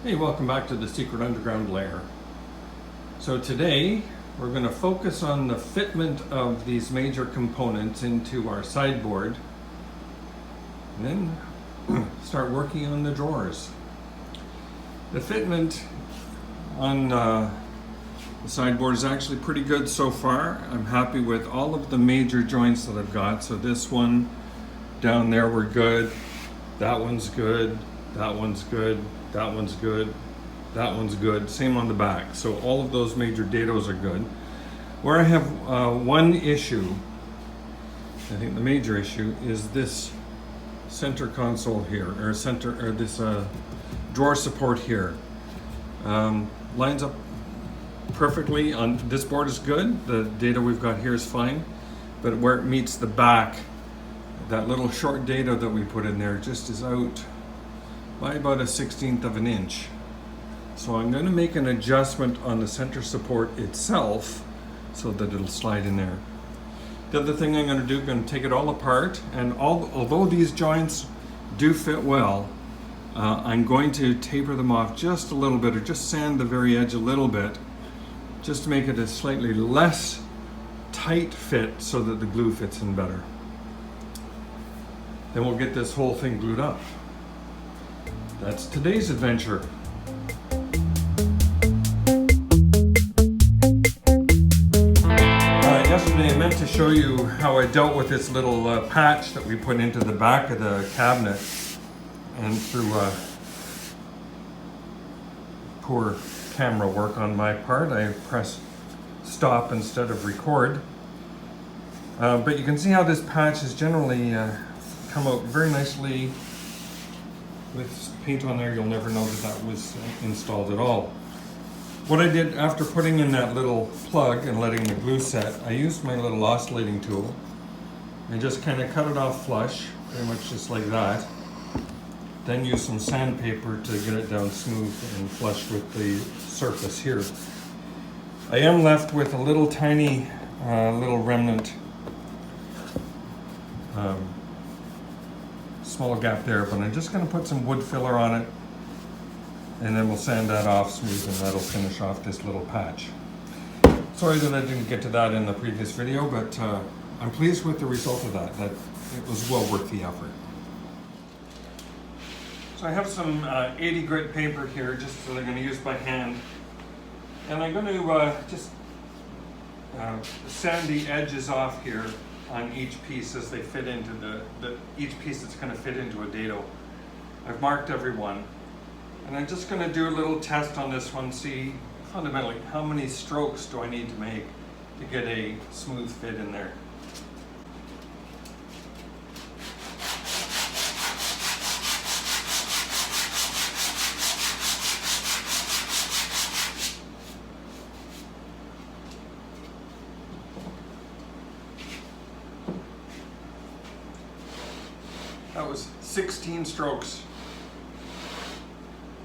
Hey, welcome back to the Secret Underground Lair. So today we're going to focus on the fitment of these major components into our sideboard and then start working on the drawers. The fitment on the sideboard is actually pretty good so far. I'm happy with all of the major joints that I've got. So this one down there were good, that one's good, that one's good, that one's good, that one's good. Same on the back. So all of those major dados are good. Where I have one issue, I think the major issue, is this center console here, or this drawer support here. Lines up perfectly on this board is good. The dado we've got here is fine, but where it meets the back, that little short dado that we put in there just is out by about 1/16 of an inch. So I'm going to make an adjustment on the center support itself so that it'll slide in there. The other thing I'm going to do, I'm going to take it all apart, and although these joints do fit well, I'm going to taper them off just a little bit, or just sand the very edge a little bit, just to make it a slightly less tight fit so that the glue fits in better. Then we'll get this whole thing glued up. That's today's adventure. Yesterday I meant to show you how I dealt with this little patch that we put into the back of the cabinet, and through poor camera work on my part, I pressed stop instead of record. But you can see how this patch has generally come out very nicely. With paint on there, you'll never know that was installed at all. What I did after putting in that little plug and letting the glue set, I used my little oscillating tool and just kind of cut it off flush, pretty much just like that. Then use some sandpaper to get it down smooth and flush with the surface here. I am left with a little tiny little remnant small gap there, but I'm just going to put some wood filler on it, and then we'll sand that off smooth, and that'll finish off this little patch. Sorry that I didn't get to that in the previous video, but I'm pleased with the result of that. It was well worth the effort. So I have some 80 grit paper here, just that I'm going to use by hand, and I'm going to just sand the edges off here on each piece as they fit into each piece that's going to fit into a dado. I've marked every one, and I'm just going to do a little test on this one, see fundamentally how many strokes do I need to make to get a smooth fit in there. That was 16 strokes.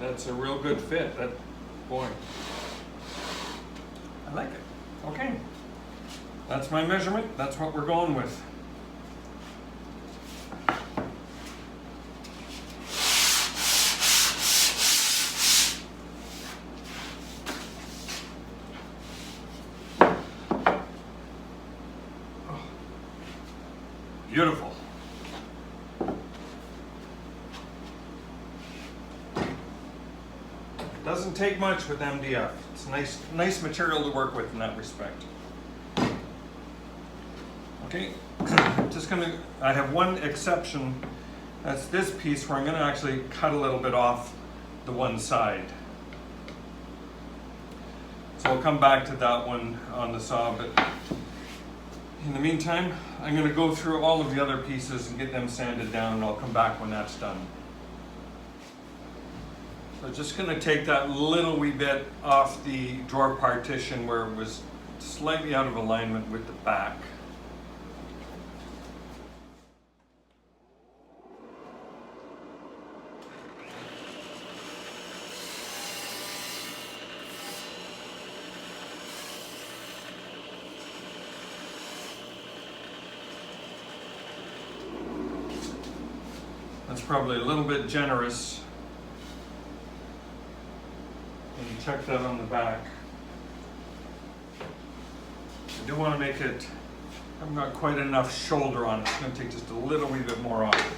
That's a real good fit. Boy, I like it. Okay, that's my measurement. That's what we're going with. Oh, beautiful. Doesn't take much with MDF. It's nice material to work with in that respect. Okay, I have one exception. That's this piece where I'm going to actually cut a little bit off the one side. So I'll come back to that one on the saw, but in the meantime, I'm going to go through all of the other pieces and get them sanded down, and I'll come back when that's done. So just going to take that little wee bit off the drawer partition where it was slightly out of alignment with the back. That's probably a little bit generous. And check that on the back. I do want to make it, I've not quite enough shoulder on it. It's going to take just a little wee bit more off.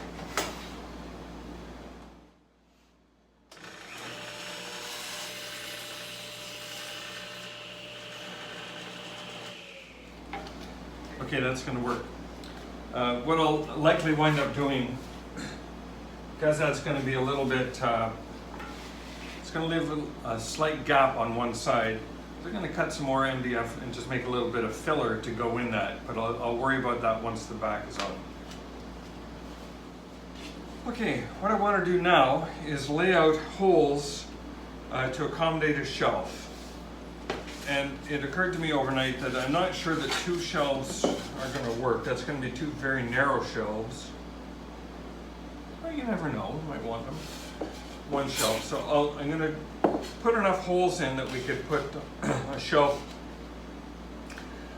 Okay, that's going to work. What I'll likely wind up doing, because that's going to be a little bit, it's going to leave a slight gap on one side. We're going to cut some more MDF and just make a little bit of filler to go in that, but I'll worry about that once the back is on. Okay, what I want to do now is lay out holes to accommodate a shelf. And it occurred to me overnight that I'm not sure that 2 shelves are going to work. That's going to be 2 very narrow shelves. Well, you never know, you might want them. 1 shelf. So I'm going to put enough holes in that we could put a shelf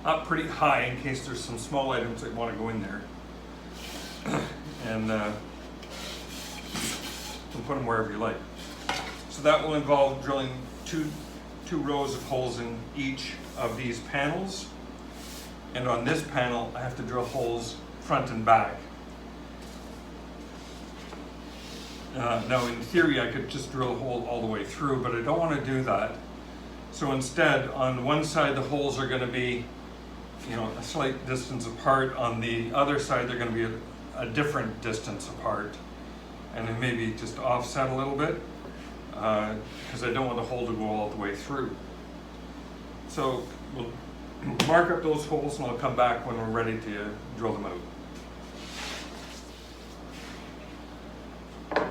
up pretty high in case there's some small items that want to go in there. And you can put them wherever you like. So that will involve drilling two rows of holes in each of these panels. And on this panel, I have to drill holes front and back. Now in theory, I could just drill a hole all the way through, but I don't want to do that. So instead, on one side, the holes are going to be, a slight distance apart. On the other side, they're going to be a different distance apart. And then maybe just offset a little bit, because I don't want the hole to go all the way through. So we'll mark up those holes and I'll come back when we're ready to drill them out.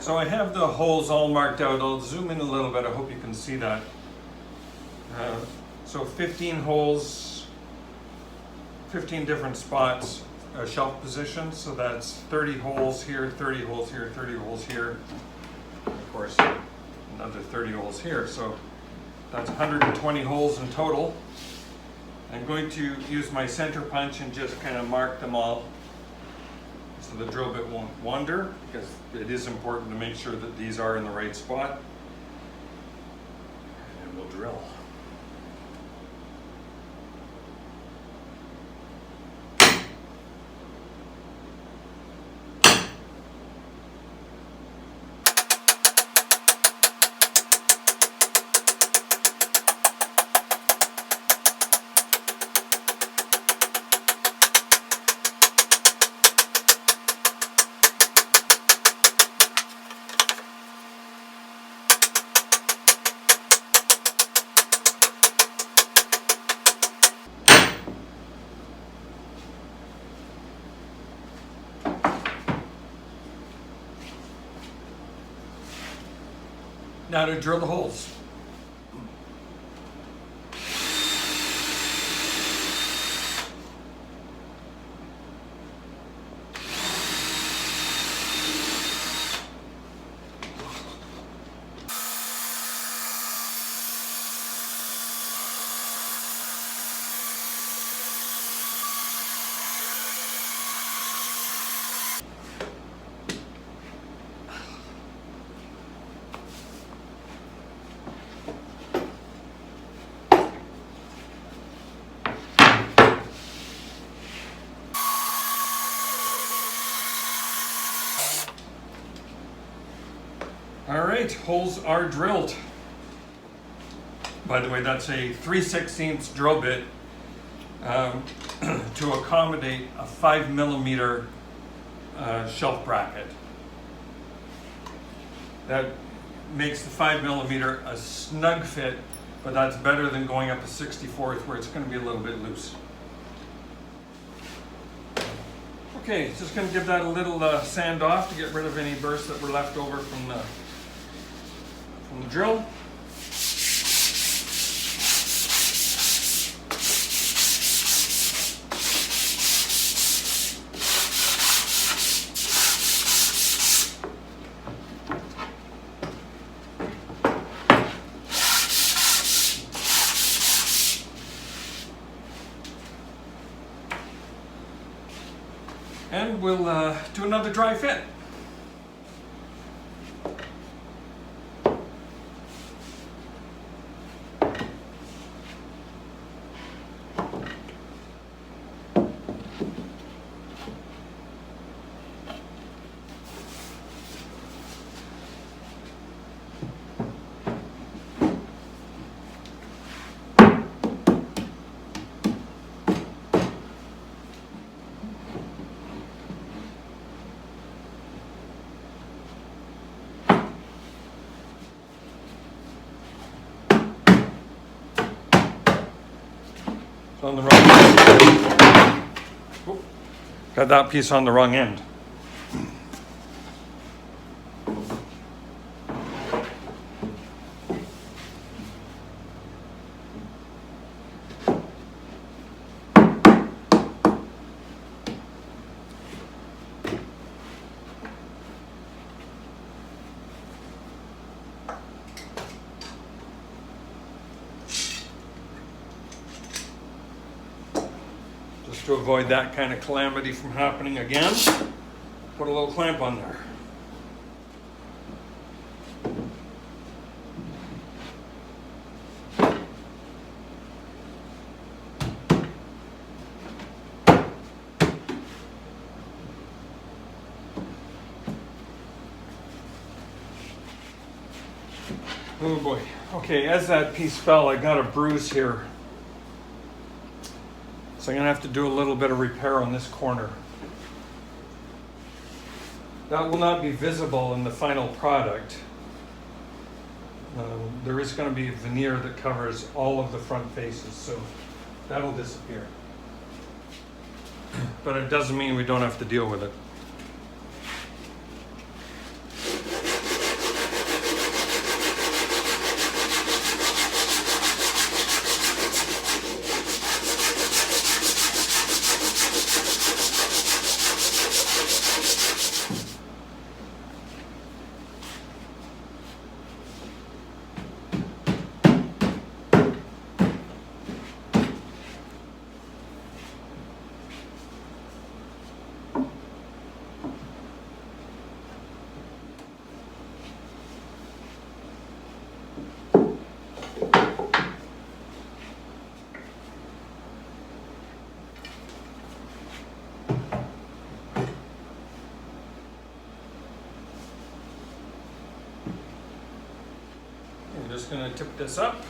So I have the holes all marked out. I'll zoom in a little bit. I hope you can see that. So 15 holes, 15 different spots, shelf positions. So that's 30 holes here, 30 holes here, 30 holes here. Of course, another 30 holes here. So that's 120 holes in total. I'm going to use my center punch and just kind of mark them all so the drill bit won't wander, because it is important to make sure that these are in the right spot. And we'll drill. Now to drill the holes. All right, holes are drilled. By the way, that's a 3/16 drill bit to accommodate a 5mm shelf bracket. That makes the 5mm a snug fit, but that's better than going up a 64th where it's going to be a little bit loose. Okay, just going to give that a little sand off to get rid of any burrs that were left over from the drill. And we'll do another dry fit. It's on the wrong end. Oop. Got that piece on the wrong end. Just to avoid that kind of calamity from happening again, put a little clamp on there. Oh boy. Okay, as that piece fell, I got a bruise here. So I'm going to have to do a little bit of repair on this corner. That will not be visible in the final product. There is going to be a veneer that covers all of the front faces, so that'll disappear. But it doesn't mean we don't have to deal with it. I'm just going to tip this up.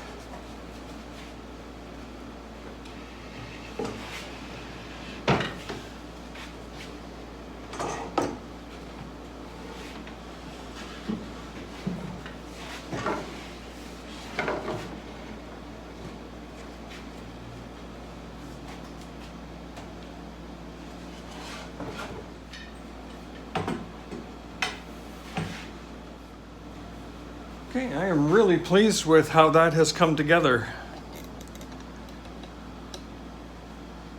Okay, I am really pleased with how that has come together.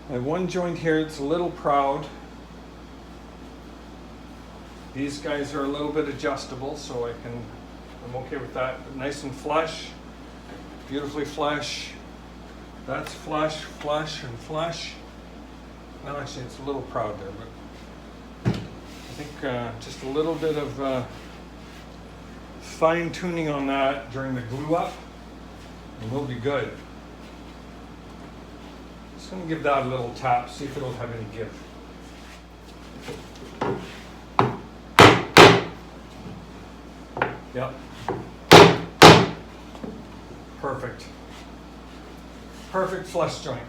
I have one joint here that's a little proud. These guys are a little bit adjustable, so I'm okay with that. But nice and flush, beautifully flush. That's flush, flush, and flush. Well, actually, it's a little proud there, but I think just a little bit of fine tuning on that during the glue up, and we'll be good. Just going to give that a little tap, see if it'll have any give. Yep. Perfect. Perfect flush joint.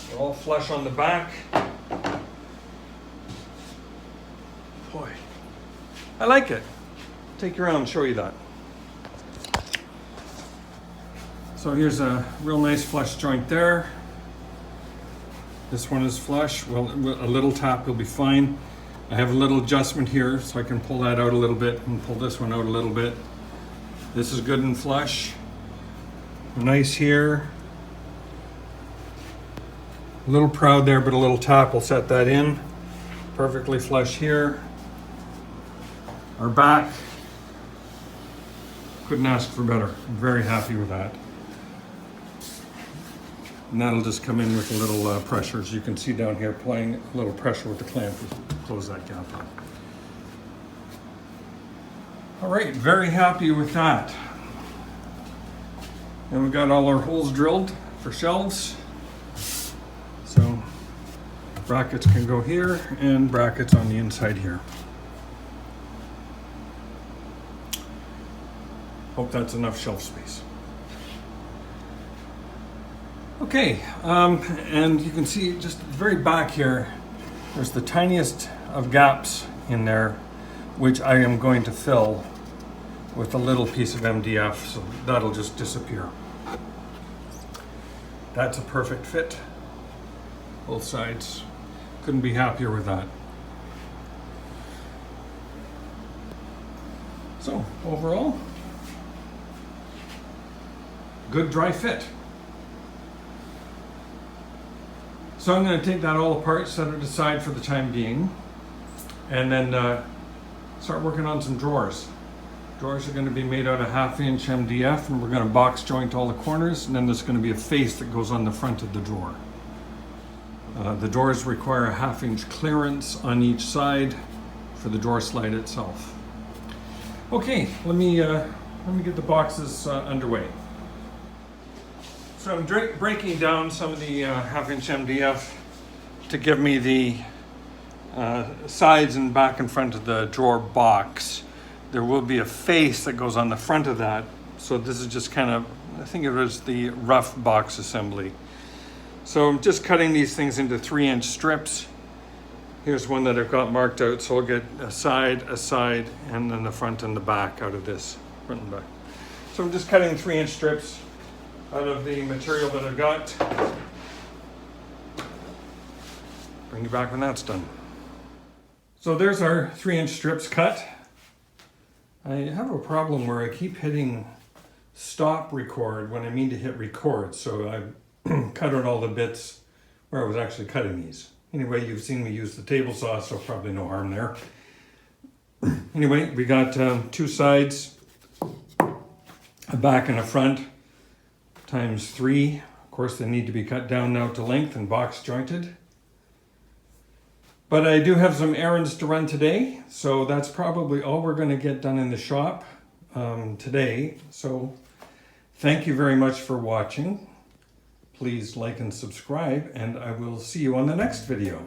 They're all flush on the back. Boy, I like it. Take you around and show you that. So here's a real nice flush joint there. This one is flush. Well, a little tap will be fine. I have a little adjustment here, so I can pull that out a little bit and pull this one out a little bit. This is good and flush. Nice here. A little proud there, but a little tap will set that in. Perfectly flush here. Our back, couldn't ask for better. I'm very happy with that. And that'll just come in with a little pressure, as you can see down here, applying a little pressure with the clamp to close that gap up. All right, very happy with that. And we've got all our holes drilled for shelves. So brackets can go here and brackets on the inside here. Hope that's enough shelf space. Okay, and you can see just at the very back here, there's the tiniest of gaps in there, which I am going to fill with a little piece of MDF, so that'll just disappear. That's a perfect fit. Both sides. Couldn't be happier with that. So overall, good dry fit. So I'm going to take that all apart, set it aside for the time being, and then start working on some drawers. Drawers are going to be made out of 1/2-inch MDF, and we're going to box joint all the corners, and then there's going to be a face that goes on the front of the drawer. The drawers require a 1/2-inch clearance on each side for the drawer slide itself. Okay, let me get the boxes underway. So I'm breaking down some of the 1/2-inch MDF to give me the sides and back and front of the drawer box. There will be a face that goes on the front of that. So this is just kind of, I think it was the rough box assembly. So I'm just cutting these things into 3-inch strips. Here's one that I've got marked out. So I'll get a side, and then the front and the back out of this, front and back. So I'm just cutting 3-inch strips out of the material that I've got. Bring you back when that's done. So there's our 3-inch strips cut. I have a problem where I keep hitting stop record when I mean to hit record. So I've cut out all the bits where I was actually cutting these. Anyway, you've seen me use the table saw, so probably no harm there. Anyway, we got 2 sides, a back and a front, times 3. Of course, they need to be cut down now to length and box jointed. But I do have some errands to run today, so that's probably all we're going to get done in the shop today. So thank you very much for watching. Please like and subscribe, and I will see you on the next video.